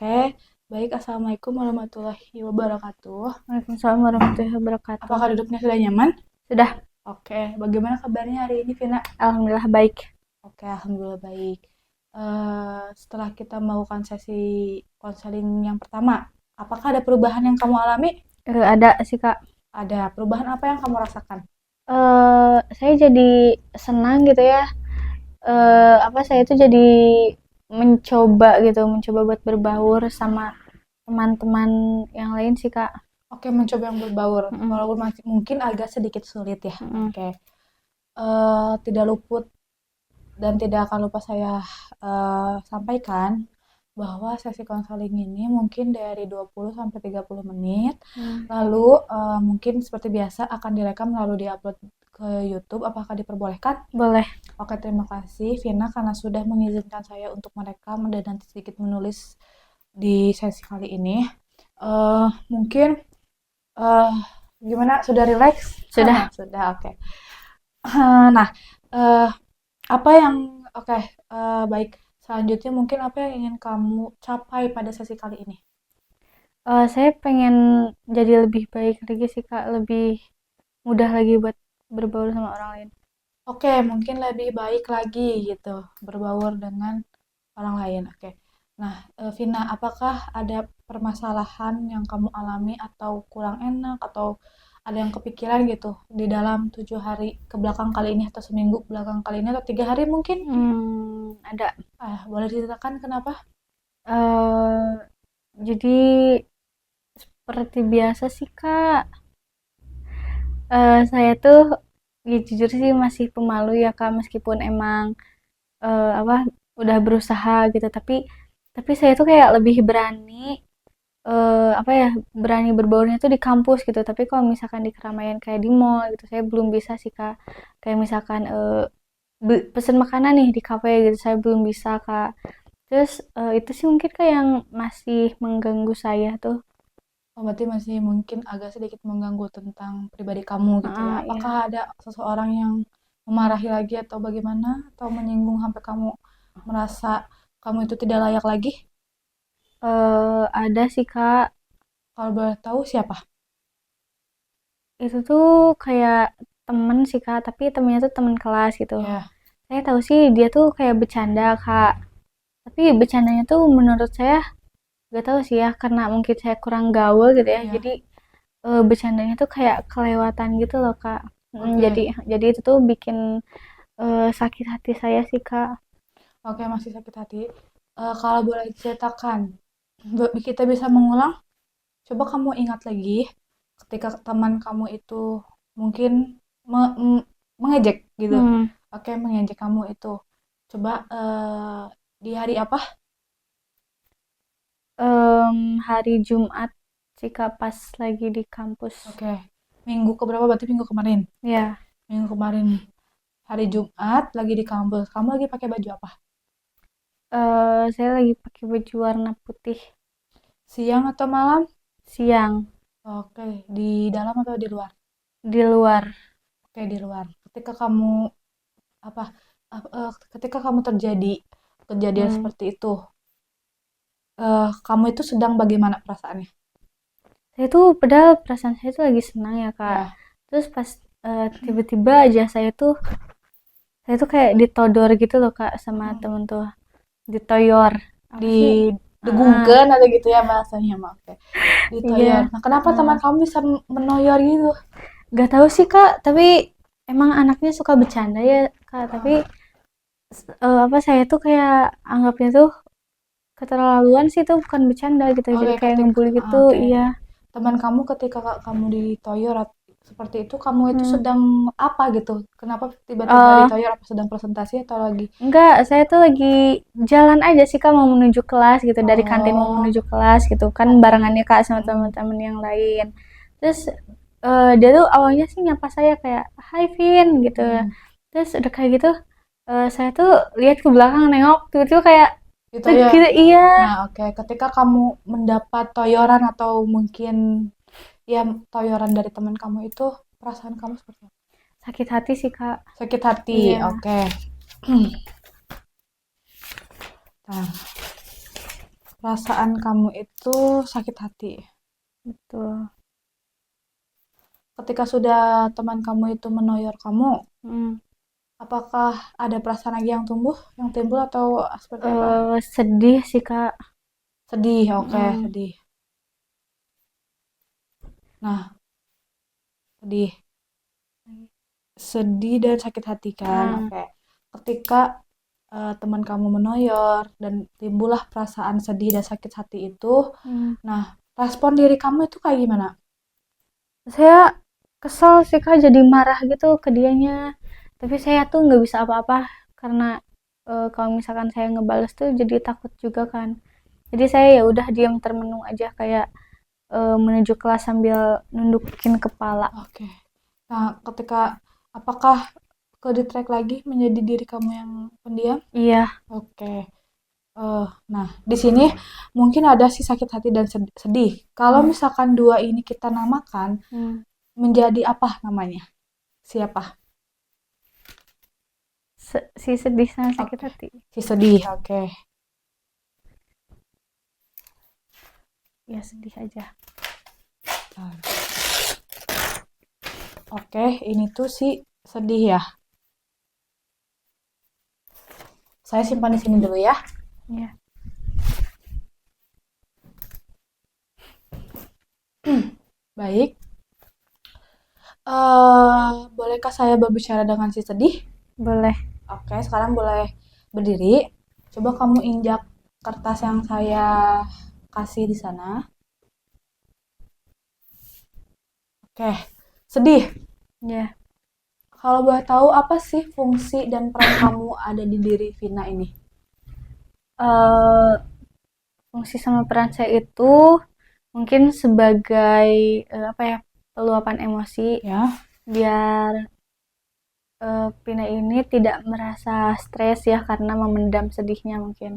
Oke, baik. Assalamualaikum warahmatullahi wabarakatuh. Waalaikumsalam warahmatullahi wabarakatuh. Apakah duduknya sudah nyaman? Sudah, Oke, bagaimana kabarnya hari ini, Vina? alhamdulillah baik. Oke, alhamdulillah baik. Setelah kita melakukan sesi konseling yang pertama, apakah ada perubahan yang kamu alami? Ada sih Kak. Ada perubahan apa yang kamu rasakan? Saya jadi senang gitu ya. Saya tuh jadi mencoba buat berbaur sama teman-teman yang lain sih Kak. Oke, mencoba yang berbaur, Mm-mm. walaupun masih mungkin agak sedikit sulit ya. Mm-mm. Oke, tidak luput dan tidak akan lupa saya sampaikan bahwa sesi konseling ini mungkin dari 20 sampai 30 menit. Lalu mungkin seperti biasa akan direkam lalu diupload ke YouTube. Apakah diperbolehkan? Boleh. Oke, terima kasih Vina karena sudah mengizinkan saya untuk merekam dan nanti sedikit menulis di sesi kali ini. Mungkin eh, gimana? Sudah relax? Sudah. Sudah, oke. Nah, eh, apa yang oke, baik. Selanjutnya mungkin apa yang ingin kamu capai pada sesi kali ini? Saya pengen jadi lebih baik lagi sih Kak, lebih mudah lagi buat berbaur sama orang lain. Oke, mungkin lebih baik lagi gitu, berbaur dengan orang lain. Oke. Nah, Vina, apakah ada permasalahan yang kamu alami atau kurang enak atau ada yang kepikiran gitu di dalam 7 hari ke belakang kali ini atau seminggu belakang kali ini atau 3 hari mungkin? Ada. Boleh diceritakan kenapa? Eh, jadi seperti biasa sih Kak. Saya tuh ya jujur sih masih pemalu ya Kak, meskipun emang apa udah berusaha gitu, tapi saya tuh kayak lebih berani berani berbaurnya tuh di kampus gitu. Tapi kalau misalkan di keramaian kayak di mall gitu, saya belum bisa sih Kak. Kayak misalkan pesen makanan nih di kafe gitu, saya belum bisa Kak. Terus itu sih mungkin kayak yang masih mengganggu saya tuh. Oh, berarti masih mungkin agak sedikit mengganggu tentang pribadi kamu gitu ya. Apakah Ya. ada seseorang yang memarahi lagi atau bagaimana? Atau menyinggung sampai kamu merasa kamu itu tidak layak lagi? Ada sih Kak. Kalau boleh tahu siapa? Itu tuh kayak temen sih Kak, tapi temennya tuh temen kelas gitu. Ya, Saya tahu sih dia tuh kayak bercanda Kak, tapi bercandanya tuh menurut saya gak tahu sih ya, karena mungkin saya kurang gaul gitu ya, ya. jadi bercandanya tuh kayak kelewatan gitu loh Kak. Oke. Jadi itu tuh bikin sakit hati saya sih Kak. Oke, masih sakit hati. Kalau boleh diceritakan, kita bisa mengulang. Coba kamu ingat lagi ketika teman kamu itu mungkin mengejek gitu. Hmm, Oke, mengejek kamu itu. Coba di hari apa? Hari Jumat sih Kak, pas lagi di kampus. Oke, minggu keberapa? Berarti minggu kemarin. Ya. Minggu kemarin hari Jumat lagi di kampus. Kamu lagi pakai baju apa? Saya lagi pakai baju warna putih. Siang atau malam? Siang. Oke, di dalam atau di luar? Di luar. Oke, di luar. Ketika kamu apa? Ketika kamu terjadi kejadian Hmm. seperti itu, kamu itu sedang bagaimana perasaannya? Saya tuh padahal perasaan saya tuh lagi senang ya Kak. Ya, Terus pas tiba-tiba aja saya tuh kayak ditodor gitu loh Kak sama mm, temen tuh. Ditoyor. Apa sih? di Heeh. degungkan atau gitu ya bahasanya, maaf ya. Ditoyor. Iya. Nah, kenapa Heeh. teman kamu bisa menoyor gitu? Gak tahu sih Kak, tapi emang anaknya suka bercanda ya Kak. Tapi saya tuh kayak anggapnya tuh keterlaluan sih, tuh bukan bercanda gitu. Jadi Oke, kayak ngebully gitu. oke. Iya. Teman kamu ketika kamu ditoyor seperti itu, kamu itu Hmm. sedang apa gitu? Kenapa tiba-tiba Eh, ditoyor? Apa sedang presentasi atau lagi? Enggak, saya tuh lagi jalan aja sih Kak, mau menuju kelas gitu, dari kantin mau Oh, menuju kelas gitu kan, oke. barengannya Kak sama Mm, teman-teman yang lain. Terus dia tuh awalnya sih nyapa saya kayak Hai Vin gitu. mm. Terus udah kayak gitu, saya tuh lihat ke belakang nengok, tiba-tiba kayak tek Ditoyor. gitu. Iya. Nah, oke. Ketika kamu mendapat toyoran atau mungkin ya toyoran dari teman kamu itu, perasaan kamu seperti apa? Sakit hati sih Kak. Sakit hati. Iya. Oke. Nah, perasaan kamu itu sakit hati. Betul. Ketika sudah teman kamu itu menoyor kamu, Hmm. apakah ada perasaan lagi yang timbul atau seperti apa? Sedih sih Kak. Sedih, oke, Hmm. sedih. Nah, sedih. Sedih dan sakit hati kan, Hmm. oke. Ketika teman kamu menoyor dan timbullah perasaan sedih dan sakit hati itu, Hmm. nah, respon diri kamu itu kayak gimana? Saya kesel sih Kak, jadi marah gitu ke dianya. Tapi saya tuh nggak bisa apa-apa karena kalau misalkan saya ngebales tuh jadi takut juga kan. Jadi saya ya udah diam termenung aja kayak menuju kelas sambil nundukin kepala. Oke. Nah, apakah ke di-track lagi menjadi diri kamu yang pendiam? Iya. Oke. Nah, di sini mungkin ada sih sakit hati dan sedih. Kalau Hmm. misalkan dua ini kita namakan, Hmm. menjadi apa namanya? Siapa? Si sedih sama sakit Oke. hati. Si sedih, oke. Ya sedih aja. Oke, ini tuh si sedih ya. Saya simpan di sini dulu ya. Ya. Baik. Bolehkah saya berbicara dengan si sedih? Boleh. Oke, sekarang boleh berdiri. Coba kamu injak kertas yang saya kasih di sana. Oke, sedih. Ya. Kalau boleh tahu apa sih fungsi dan peran kamu ada di diri Vina ini? eh Fungsi sama peran saya itu mungkin sebagai apa ya, peluapan emosi Ya, biar Vina ini tidak merasa stres ya karena memendam sedihnya mungkin.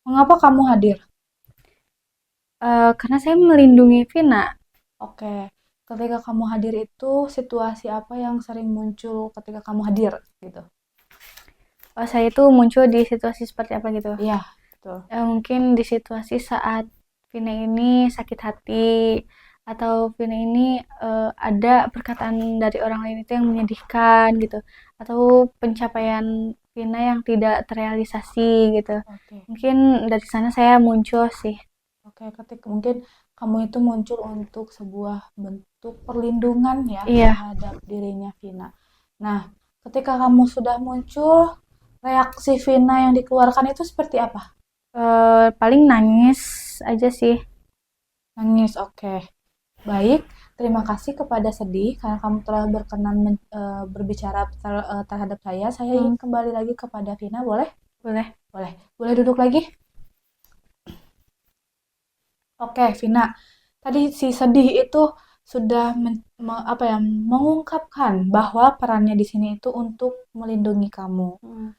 mengapa kamu hadir? Karena saya melindungi Vina. Oke, ketika kamu hadir itu situasi apa yang sering muncul ketika kamu hadir gitu? Saya itu muncul di situasi seperti apa gitu. Iya, betul. Mungkin di situasi saat Vina ini sakit hati atau Vina ini ada perkataan dari orang lain itu yang menyedihkan gitu atau pencapaian Vina yang tidak terrealisasi gitu. Oke. Mungkin dari sana saya muncul sih. Oke, ketika mungkin kamu itu muncul untuk sebuah bentuk perlindungan ya Iya. terhadap dirinya Vina. Nah, ketika kamu sudah muncul, reaksi Vina yang dikeluarkan itu seperti apa? Paling nangis aja sih. Nangis, oke. Baik, terima kasih kepada Sedih karena kamu telah berkenan berbicara terhadap saya. Saya ingin Hmm. kembali lagi kepada Vina, boleh? Boleh. Boleh. Boleh duduk lagi? Oke, Vina. Tadi si Sedih itu sudah apa ya, mengungkapkan bahwa perannya di sini itu untuk melindungi kamu. Hmm.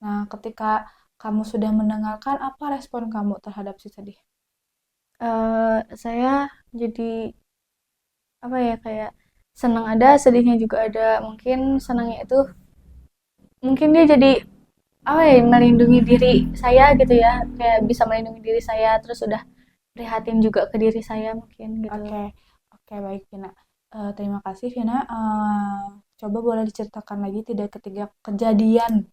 Nah, ketika kamu sudah mendengarkan, apa respon kamu terhadap si Sedih? Saya jadi apa ya, kayak senang ada, sedihnya juga ada. Mungkin senangnya itu mungkin dia jadi apa ya, melindungi diri saya gitu ya, kayak bisa melindungi diri saya terus udah prihatin juga ke diri saya mungkin gitu. Oke, oke baik Vina. Terima kasih Vina. Coba boleh diceritakan lagi tidak ketiga kejadian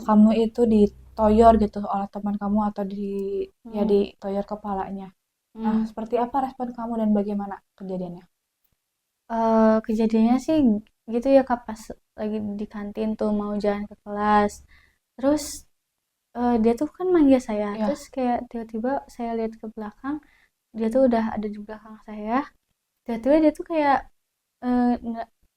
kamu itu ditoyor gitu oleh teman kamu atau ya Hmm. ditoyor kepalanya. Nah, Hmm. seperti apa respon kamu dan bagaimana kejadiannya? Kejadiannya sih gitu ya Kak, pas lagi di kantin tuh mau jalan ke kelas terus dia tuh kan manggil saya terus Ya, kayak tiba-tiba saya lihat ke belakang, dia tuh udah ada di belakang saya, tiba-tiba dia tuh kayak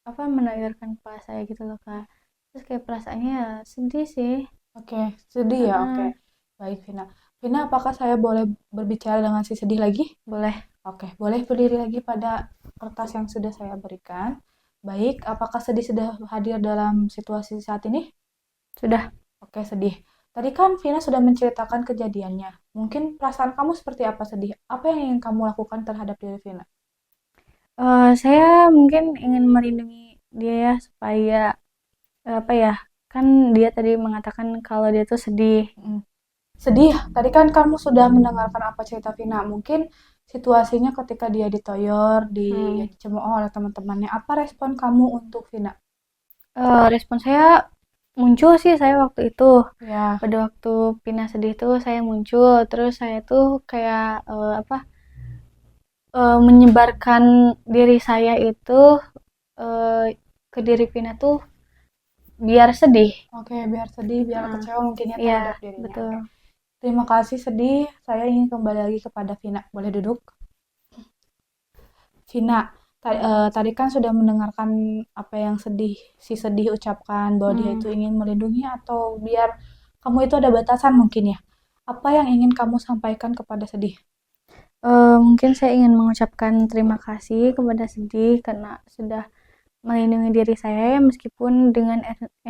apa, menayarkan kepala saya gitu loh Kak, terus kayak perasaannya ya sedih sih. oke. Sedih ya, oke. Heeh. Baik Vina. Vina, apakah saya boleh berbicara dengan si sedih lagi? Boleh. Oke, boleh berdiri lagi pada kertas yang sudah saya berikan. Baik, apakah sedih sudah hadir dalam situasi saat ini? Sudah. Oke, sedih. Tadi kan Vina sudah menceritakan kejadiannya. Mungkin perasaan kamu seperti apa sedih? Apa yang ingin kamu lakukan terhadap diri Vina? Saya mungkin ingin melindungi dia ya supaya apa ya, kan dia tadi mengatakan kalau dia tuh sedih. Mm. sedih. Tadi kan kamu sudah mendengarkan apa cerita Vina. Mungkin situasinya ketika dia ditoyor, dicemooh oleh teman-temannya. Apa respon kamu untuk Vina? Respon saya muncul sih saya waktu itu. Ya, Pada waktu Pina sedih tuh saya muncul, terus saya tuh kayak menyebarkan diri saya itu eh, ke diri Pina tuh biar sedih. oke. Biar sedih, biar Heeh. kecewa mungkin ya Iya, terhadap dirinya. betul. Oke. Terima kasih sedih. Saya ingin kembali lagi kepada Vina. Boleh duduk? Vina, tadi kan sudah mendengarkan apa yang si sedih ucapkan bahwa dia Hmm. itu ingin melindungi atau biar kamu itu ada batasan mungkin ya. Apa yang ingin kamu sampaikan kepada sedih? Mungkin saya ingin mengucapkan terima kasih kepada sedih karena sudah melindungi diri saya ya meskipun dengan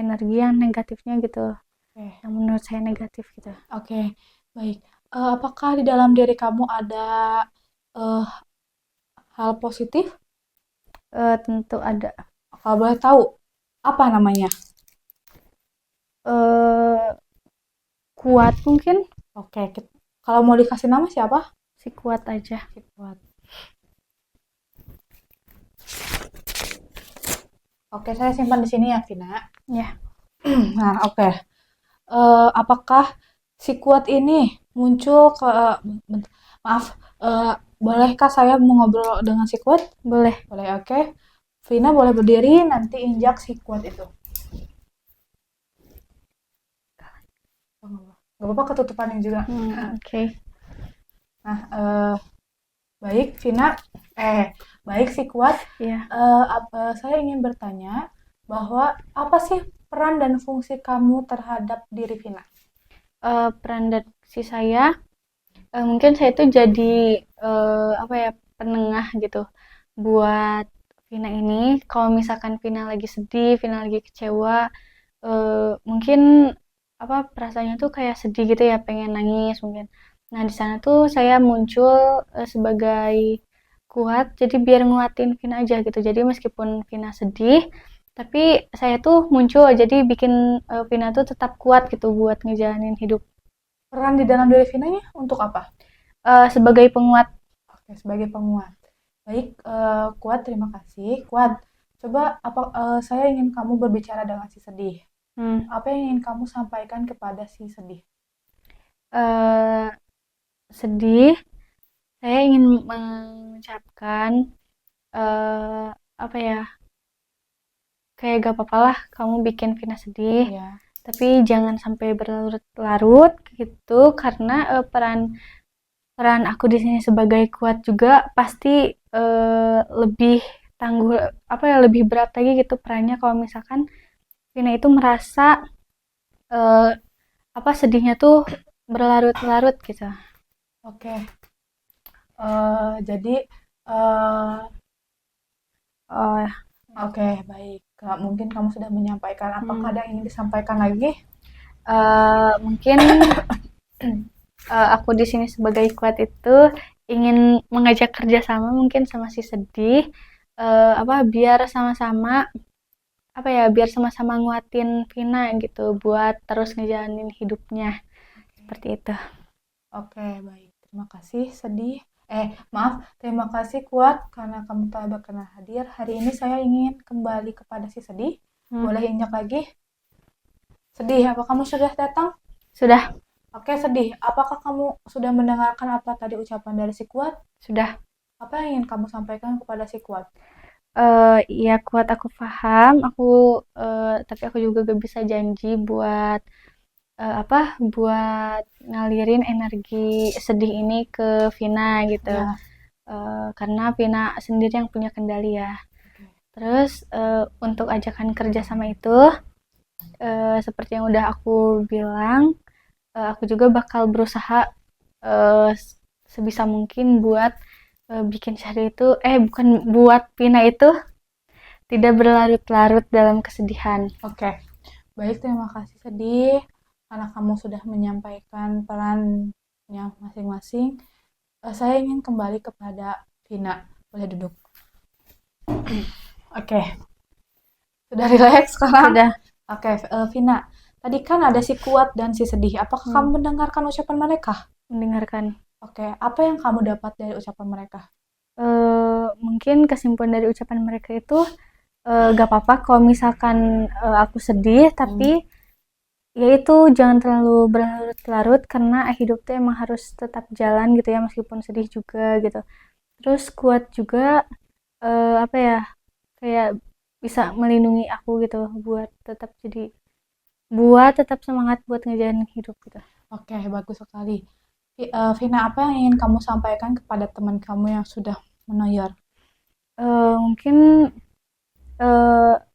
energi yang negatifnya gitu, Oke, yang menurut saya negatif gitu. oke, baik. Apakah di dalam diri kamu ada eh, hal positif? Tentu ada. Kalau boleh tahu, apa namanya? eh Kuat mungkin, Oke, kalau mau dikasih nama siapa? si kuat aja. Si Kuat. Oke, saya simpan di sini ya, Vina. Ya. Nah, oke. Apakah si Kuat ini muncul maaf, bolehkah saya mengobrol dengan si Kuat? Boleh. Boleh, oke. Vina boleh berdiri, nanti injak si Kuat itu. Oh, nggak apa-apa ketutupanin juga. Oke. Nah, baik, Vina. Baik si Kuat. Ya. Saya ingin bertanya bahwa apa sih peran dan fungsi kamu terhadap diri Vina? Peran dan si saya, mungkin saya itu jadi apa ya, penengah gitu buat Vina ini. Kalau misalkan Vina lagi sedih, Vina lagi kecewa, mungkin apa perasaannya tuh kayak sedih gitu ya, pengen nangis mungkin. Nah, di sana tuh saya muncul sebagai kuat, jadi biar nguatin Vina aja gitu. Jadi meskipun Vina sedih, tapi saya tuh muncul jadi bikin Vina tuh tetap kuat gitu buat ngejalanin hidup. Peran di dalam diri Vina-nya untuk apa? Sebagai penguat. Oke, sebagai penguat. Baik, Kuat, terima kasih. Kuat, coba saya ingin kamu berbicara dengan si sedih. Hmm. Apa yang ingin kamu sampaikan kepada si sedih? eh, Sedih, saya ingin mengucapkan eh, apa ya, kayak gak apa-apa lah kamu bikin Vina sedih, Ya, tapi jangan sampai berlarut-larut gitu karena peran peran aku di sini sebagai kuat juga pasti lebih tangguh, apa ya, lebih berat lagi gitu perannya kalau misalkan Vina itu merasa eh, apa sedihnya tuh berlarut-larut gitu. oke. Jadi, eh, Oh, oke, baik. Mungkin kamu sudah menyampaikan. Apakah hmm. ada yang ingin disampaikan lagi? Mungkin aku di sini sebagai kuat itu ingin mengajak kerjasama mungkin sama si sedih, apa biar sama-sama, apa ya, biar sama-sama nguatin Vina gitu buat terus ngejalanin hidupnya seperti itu. Oke, baik. Terima kasih, sedih. Maaf, terima kasih Kuat karena kamu telah berkenan hadir. Hari ini saya ingin kembali kepada si sedih. Hmm. Boleh injak lagi? Sedih, apa kamu sudah datang? Sudah. Oke, sedih. Apakah kamu sudah mendengarkan apa tadi ucapan dari si Kuat? Sudah. Apa yang ingin kamu sampaikan kepada si Kuat? Ya kuat, aku paham, aku tapi aku juga gak bisa janji buat apa, buat ngalirin energi sedih ini ke Vina gitu. Ya, Karena Vina sendiri yang punya kendali ya. oke. Terus untuk ajakan kerjasama itu, seperti yang udah aku bilang, aku juga bakal berusaha eh, sebisa mungkin buat bikin Syahri itu, bukan, buat Vina itu tidak berlarut-larut dalam kesedihan. Oke, baik. Terima kasih sedih karena kamu sudah menyampaikan perannya masing-masing. Saya ingin kembali kepada Vina. Boleh duduk. Oke, sudah rileks sekarang? Sudah. Oke, Vina. tadi kan ada si kuat dan si sedih. Apakah kamu Hmm, mendengarkan ucapan mereka? mendengarkan. Oke, apa yang kamu dapat dari ucapan mereka? Mungkin kesimpulan dari ucapan mereka itu gak apa-apa kalau misalkan aku sedih, tapi ya itu jangan terlalu berlarut-larut karena hidup tuh emang harus tetap jalan gitu ya meskipun sedih juga gitu. Terus kuat juga apa ya kayak bisa melindungi aku gitu buat tetap semangat buat ngejalanin hidup gitu. Oke, bagus sekali. Vina, apa yang ingin kamu sampaikan kepada teman kamu yang sudah menoyor? Mungkin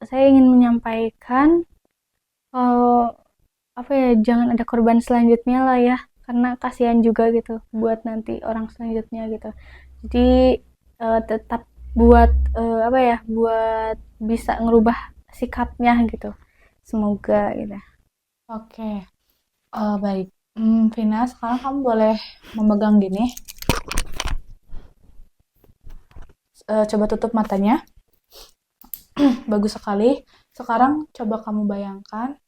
saya ingin menyampaikan kalau apa ya jangan ada korban selanjutnya lah ya karena kasihan juga gitu buat nanti orang selanjutnya gitu. Jadi tetap buat apa ya buat bisa ngerubah sikapnya gitu. Semoga gitu. Oke, baik. Vina, sekarang kamu boleh memegang gini. Coba tutup matanya. Bagus sekali. Sekarang coba kamu bayangkan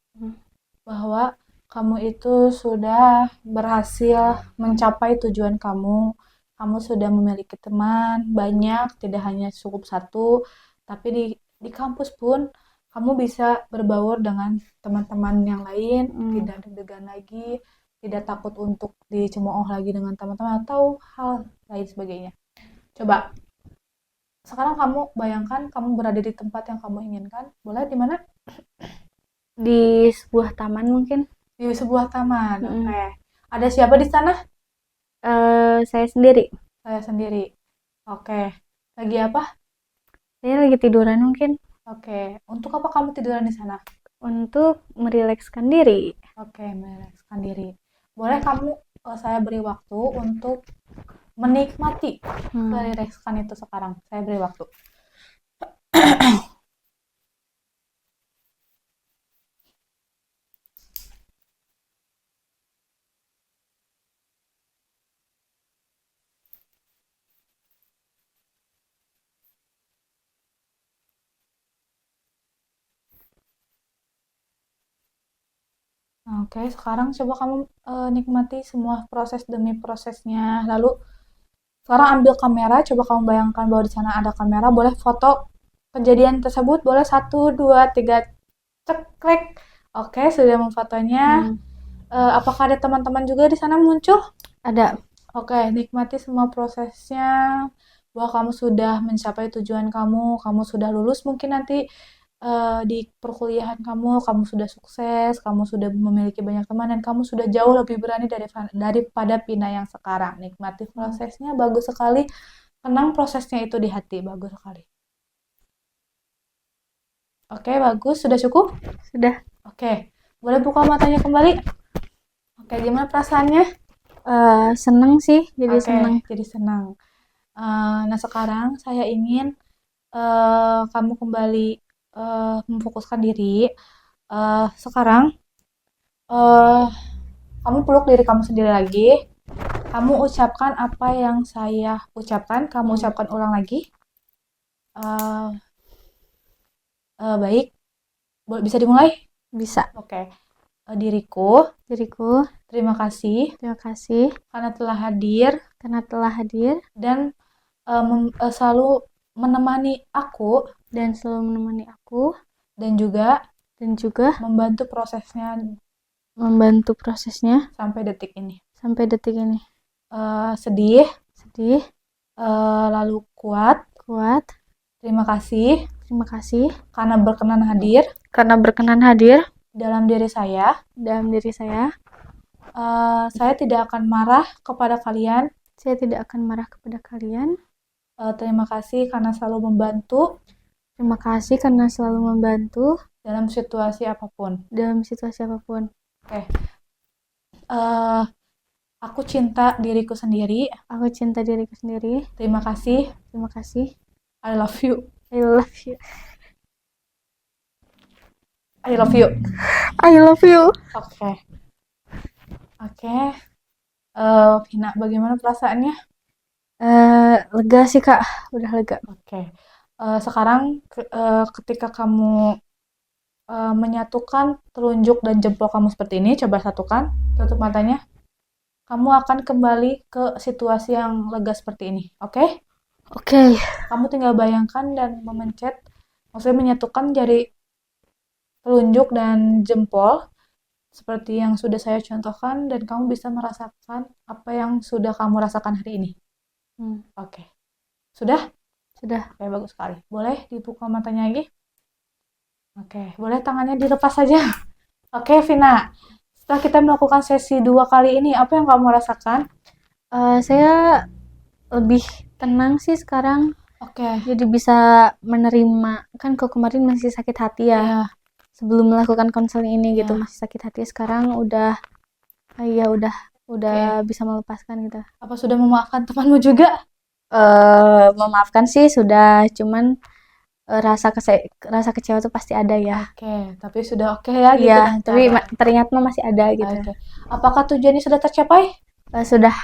bahwa kamu itu sudah berhasil mencapai tujuan kamu. Kamu sudah memiliki teman banyak, tidak hanya cukup satu, tapi di kampus pun kamu bisa berbaur dengan teman-teman yang lain, tidak deg-degan lagi, tidak takut untuk dicemooh lagi dengan teman-teman atau hal lain sebagainya. Coba sekarang kamu bayangkan kamu berada di tempat yang kamu inginkan. Boleh di mana? Di sebuah taman mungkin. Di sebuah taman. Mm-mm. Oke. Ada siapa di sana? Saya sendiri. Saya sendiri. Oke. Lagi apa? Saya lagi tiduran mungkin Oke. Untuk apa kamu tiduran di sana? untuk merilekskan diri. Oke, merilekskan diri. Boleh kamu saya beri waktu untuk menikmati merilekskan itu sekarang. Saya beri waktu. Oke, sekarang coba kamu nikmati semua proses demi prosesnya. Lalu sekarang ambil kamera, coba kamu bayangkan bahwa di sana ada kamera. Boleh foto kejadian tersebut. Boleh satu, dua, tiga, cekrek. Oke, sudah memfotonya. Apakah ada teman-teman juga di sana muncul? Ada. Oke, nikmati semua prosesnya. Bahwa kamu sudah mencapai tujuan kamu sudah lulus mungkin nanti di perkuliahan kamu sudah sukses, kamu sudah memiliki banyak teman dan kamu sudah jauh lebih berani daripada Pina yang sekarang. Nikmati prosesnya, bagus sekali. Kenang prosesnya itu di hati, bagus sekali. Oke, bagus. Sudah cukup? Sudah. Oke, boleh buka matanya kembali? Oke, gimana perasaannya? Seneng sih, jadi Oke, seneng. jadi senang. Nah, sekarang saya ingin kamu kembali memfokuskan diri. Sekarang eh, kamu peluk diri kamu sendiri lagi. Kamu ucapkan apa yang saya ucapkan. Kamu ucapkan ulang lagi. Eh, baik, bisa dimulai? Bisa. Oke. Diriku, Diriku, terima kasih terima kasih karena telah hadir karena telah hadir dan selalu menemani aku dan selalu menemani aku dan juga dan juga membantu prosesnya sampai detik ini. sampai detik ini. Sedih, Sedih, lalu kuat. kuat. Terima kasih Terima kasih karena berkenan hadir karena berkenan hadir dalam diri saya. dalam diri saya. Saya tidak akan marah kepada kalian. Saya tidak akan marah kepada kalian. Terima kasih karena selalu membantu Terima kasih karena selalu membantu dalam situasi apapun. dalam situasi apapun. Oke. Eh, aku cinta diriku sendiri. Aku cinta diriku sendiri. Terima kasih. Terima kasih. I love you. I love you. I love you. I love you. Oke. Oke. Vina, bagaimana perasaannya? Lega sih Kak, udah lega. Oke. Sekarang ketika kamu menyatukan telunjuk dan jempol kamu seperti ini. Coba satukan, tutup matanya. Kamu akan kembali ke situasi yang lega seperti ini. Oke? Oke. Kamu tinggal bayangkan dan memencet, maksudnya menyatukan jari telunjuk dan jempol seperti yang sudah saya contohkan dan kamu bisa merasakan apa yang sudah kamu rasakan hari ini. Oke. Sudah? Sudah. Oke, bagus sekali. Boleh dibuka matanya lagi? Oke, boleh tangannya dilepas saja. Oke, Vina. Setelah kita melakukan sesi 2 kali ini, apa yang kamu rasakan? Saya lebih tenang sih sekarang. Oke. Jadi bisa menerima. Kan kalau kemarin masih sakit hati ya. Iya. Sebelum melakukan konseling ini gitu Iya. masih sakit hati. Sekarang udah udah Oke. bisa melepaskan gitu. Apa sudah memaafkan temanmu juga? Memaafkan sih sudah, cuman rasa kecewa tuh pasti ada ya. Oke, tapi sudah oke ya gitu Iya, dengan tapi cara. teringat mah masih ada gitu. Oke. Apakah tujuannya sudah tercapai? Sudah.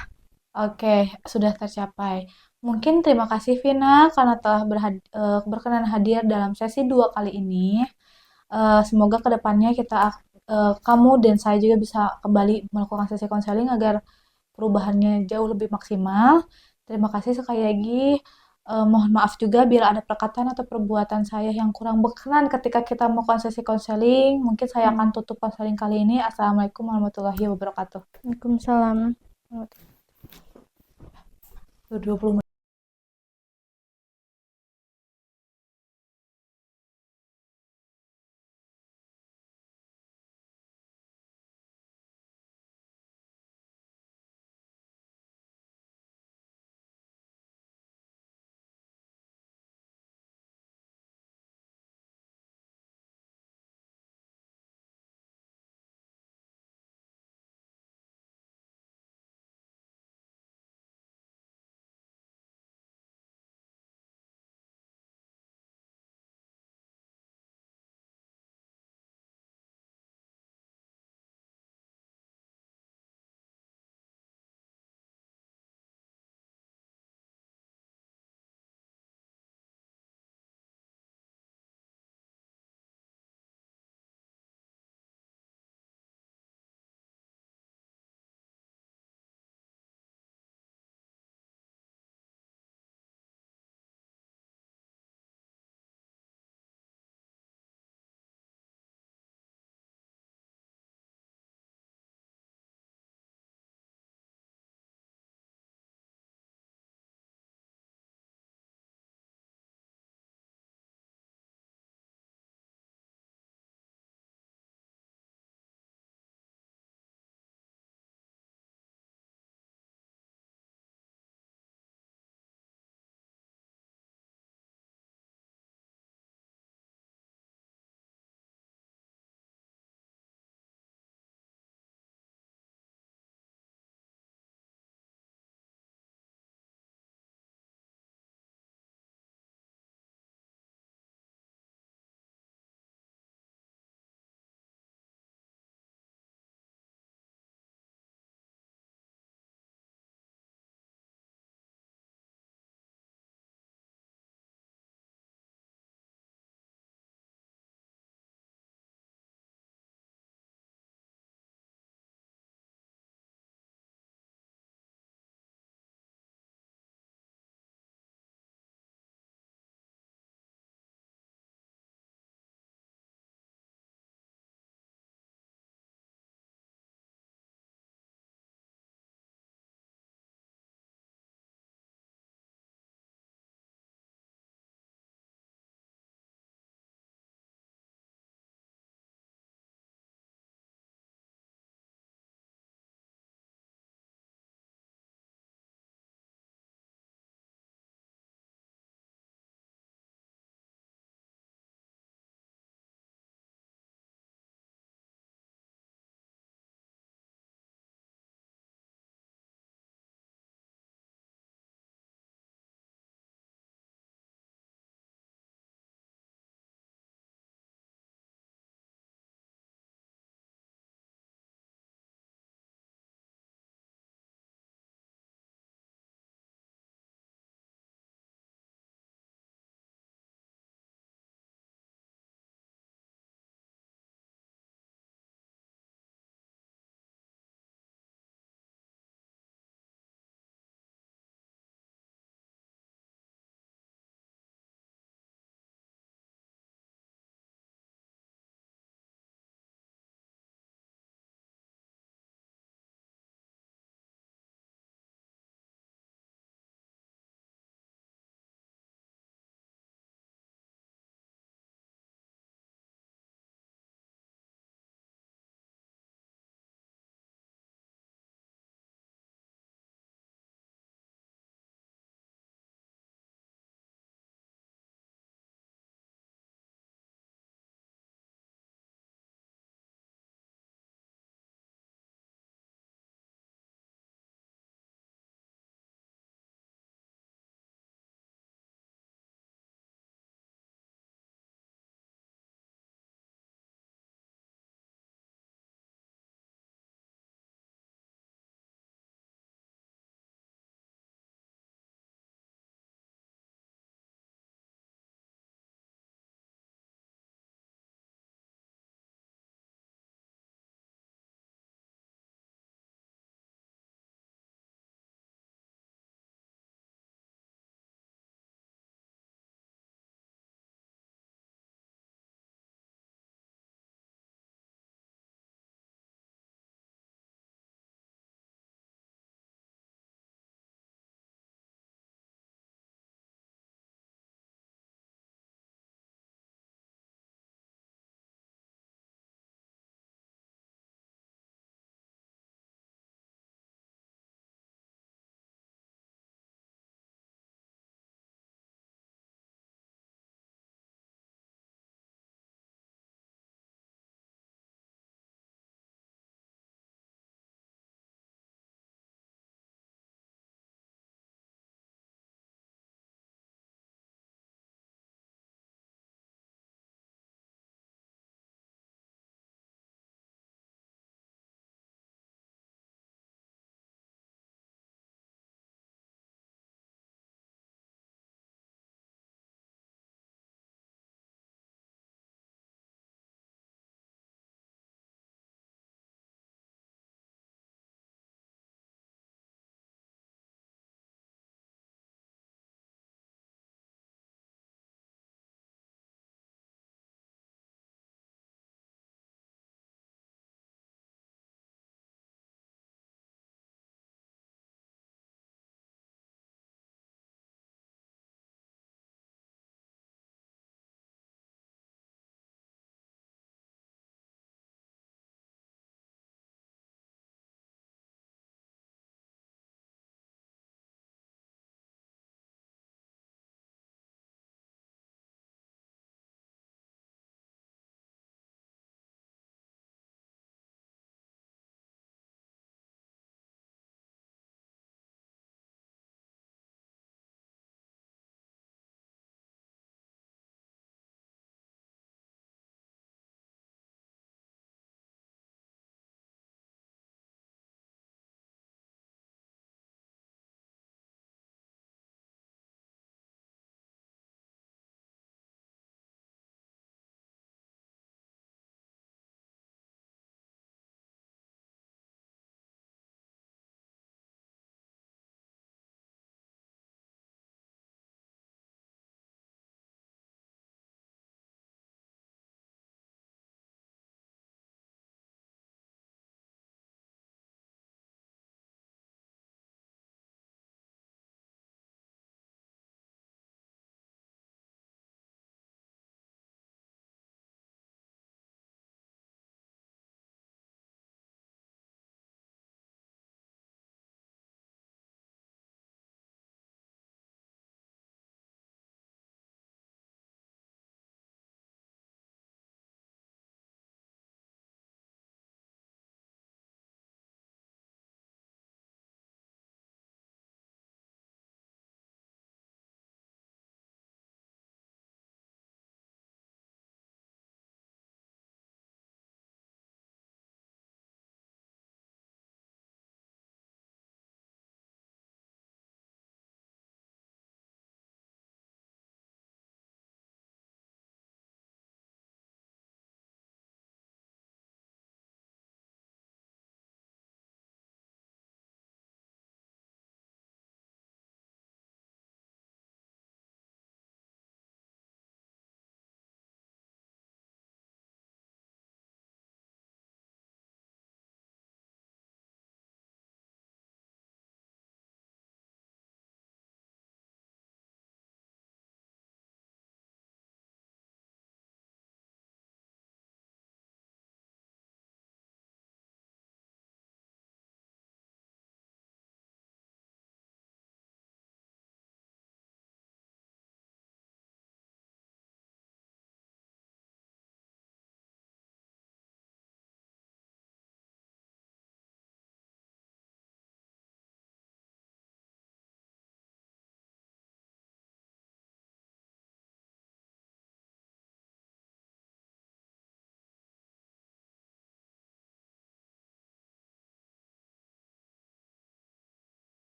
Oke, sudah tercapai. Mungkin terima kasih Vina karena telah berkenan hadir dalam sesi 2 kali ini. Semoga kedepannya kamu dan saya juga bisa kembali melakukan sesi konseling agar perubahannya jauh lebih maksimal. Terima kasih sekali lagi. Mohon maaf juga bila ada perkataan atau perbuatan saya yang kurang berkenan ketika kita melakukan sesi konseling. Mungkin saya akan tutup konseling kali ini. Assalamualaikum warahmatullahi wabarakatuh. Waalaikumsalam. 20 menit.